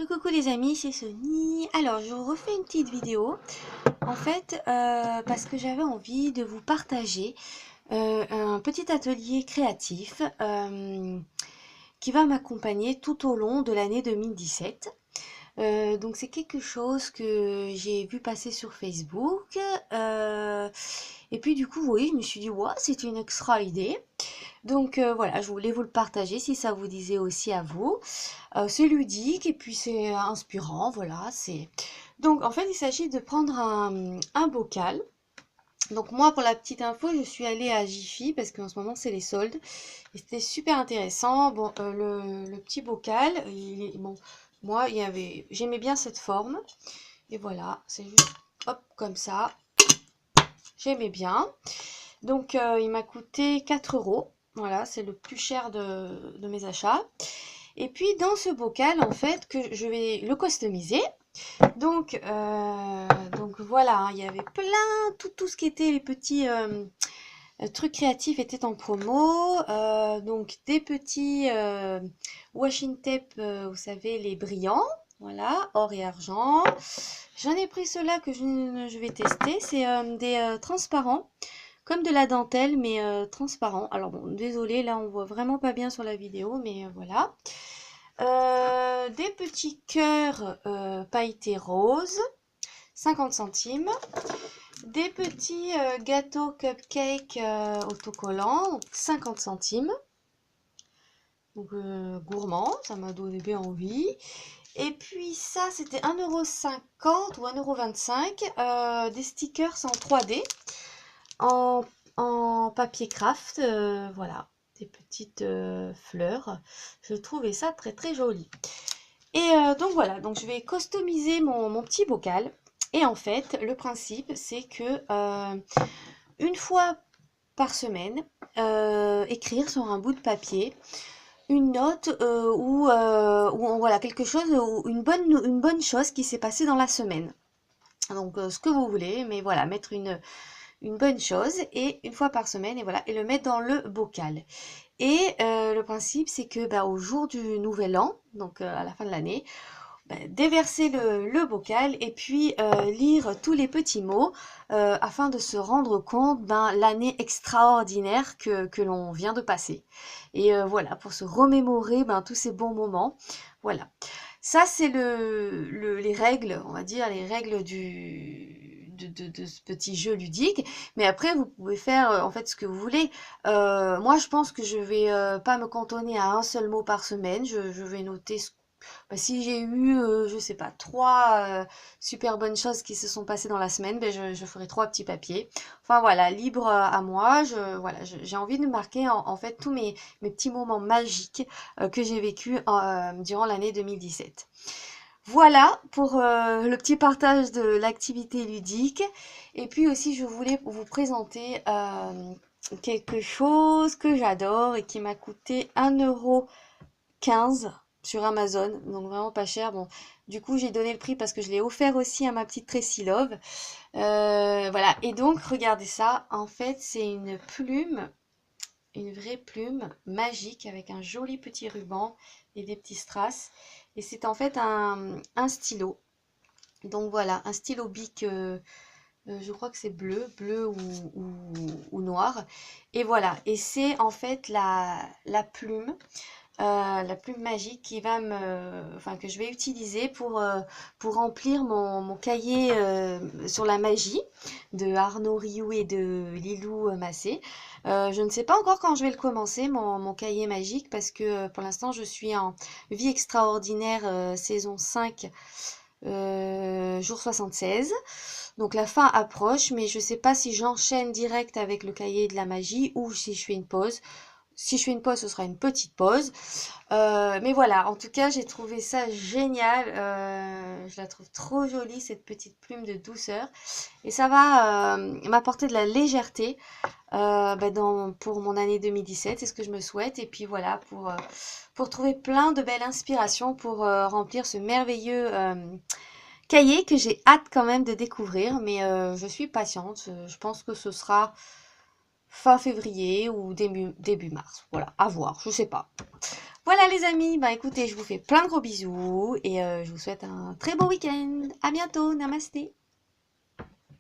Coucou les amis, c'est Sony. Alors, je vous refais une petite vidéo, en fait, parce que j'avais envie de vous partager un petit atelier créatif qui va m'accompagner tout au long de l'année 2017. Donc c'est quelque chose que j'ai vu passer sur Facebook. Et puis du coup, oui, je me suis dit, ouais, c'est une extra idée. Donc voilà, je voulais vous le partager si ça vous disait aussi à vous. C'est ludique et puis c'est inspirant, voilà. Donc en fait, il s'agit de prendre un bocal. Donc moi, pour la petite info, je suis allée à Jiffy parce qu'en ce moment, c'est les soldes. Et c'était super intéressant. Bon, le petit bocal, bon, moi, j'aimais bien cette forme. Et voilà, c'est juste, hop, comme ça. J'aimais bien. Donc, il m'a coûté 4 euros. Voilà, c'est le plus cher de mes achats. Et puis, dans ce bocal, en fait, que je vais le customiser. Donc voilà, hein, il y avait plein, tout ce qui était les petits trucs créatifs était en promo. Donc, des petits washing tape, vous savez, les brillants. Voilà, or et argent. J'en ai pris ceux-là que je vais tester. C'est des transparents comme de la dentelle, mais transparent. Alors bon, désolé, là on voit vraiment pas bien sur la vidéo, mais voilà. Des petits cœurs pailletés roses, 50 centimes. Des petits gâteaux cupcake autocollants, 50 centimes. Donc gourmand, ça m'a donné bien envie. Et puis ça, c'était 1,50 € ou 1,25 €. Des stickers en 3D. En papier craft, voilà, des petites fleurs. Je trouvais ça très très joli. Et donc voilà, donc je vais customiser mon petit bocal. Et en fait, le principe, c'est que une fois par semaine, écrire sur un bout de papier une note voilà, quelque chose, ou une bonne chose qui s'est passée dans la semaine. Donc ce que vous voulez, mais voilà, mettre une bonne chose et une fois par semaine et voilà et le mettre dans le bocal. Et le principe c'est que au jour du nouvel an, donc à la fin de l'année, déverser le bocal et puis lire tous les petits mots afin de se rendre compte l'année extraordinaire que l'on vient de passer. Et voilà, pour se remémorer tous ces bons moments. Voilà. Ça, c'est les règles, on va dire, les règles de ce petit jeu ludique. Mais après, vous pouvez faire en fait ce que vous voulez. Moi, je pense que je vais pas me cantonner à un seul mot par semaine. Je vais noter si j'ai eu, je sais pas, trois super bonnes choses qui se sont passées dans la semaine, je ferai trois petits papiers. Enfin voilà, libre à moi. Voilà, j'ai envie de marquer en fait tous mes petits moments magiques que j'ai vécu durant l'année 2017. Voilà pour le petit partage de l'activité ludique. Et puis aussi, je voulais vous présenter quelque chose que j'adore et qui m'a coûté 1,15 € sur Amazon, donc vraiment pas cher. Bon, du coup, j'ai donné le prix parce que je l'ai offert aussi à ma petite Tracy Love. Voilà, et donc, regardez ça. En fait, c'est une plume, une vraie plume magique avec un joli petit ruban et des petits strass. Et c'est en fait un stylo. Donc voilà, un stylo bic, je crois que c'est bleu ou noir. Et voilà, et c'est en fait la plume magique que je vais utiliser pour remplir mon cahier sur la magie de Arnaud Rioux et de Lilou Massé. Je ne sais pas encore quand je vais le commencer, mon cahier magique, parce que pour l'instant je suis en Vie extraordinaire saison 5, jour 76. Donc la fin approche, mais je ne sais pas si j'enchaîne direct avec le cahier de la magie ou si je fais une pause. Si je fais une pause, ce sera une petite pause. Mais voilà, en tout cas, j'ai trouvé ça génial. Je la trouve trop jolie, cette petite plume de douceur. Et ça va m'apporter de la légèreté pour mon année 2017. C'est ce que je me souhaite. Et puis voilà, pour trouver plein de belles inspirations pour remplir ce merveilleux cahier que j'ai hâte quand même de découvrir. Mais je suis patiente. Je pense que ce sera fin février ou début mars. Voilà, à voir, je sais pas. Voilà les amis, bah écoutez, je vous fais plein de gros bisous et je vous souhaite un très beau week-end. À bientôt, namasté.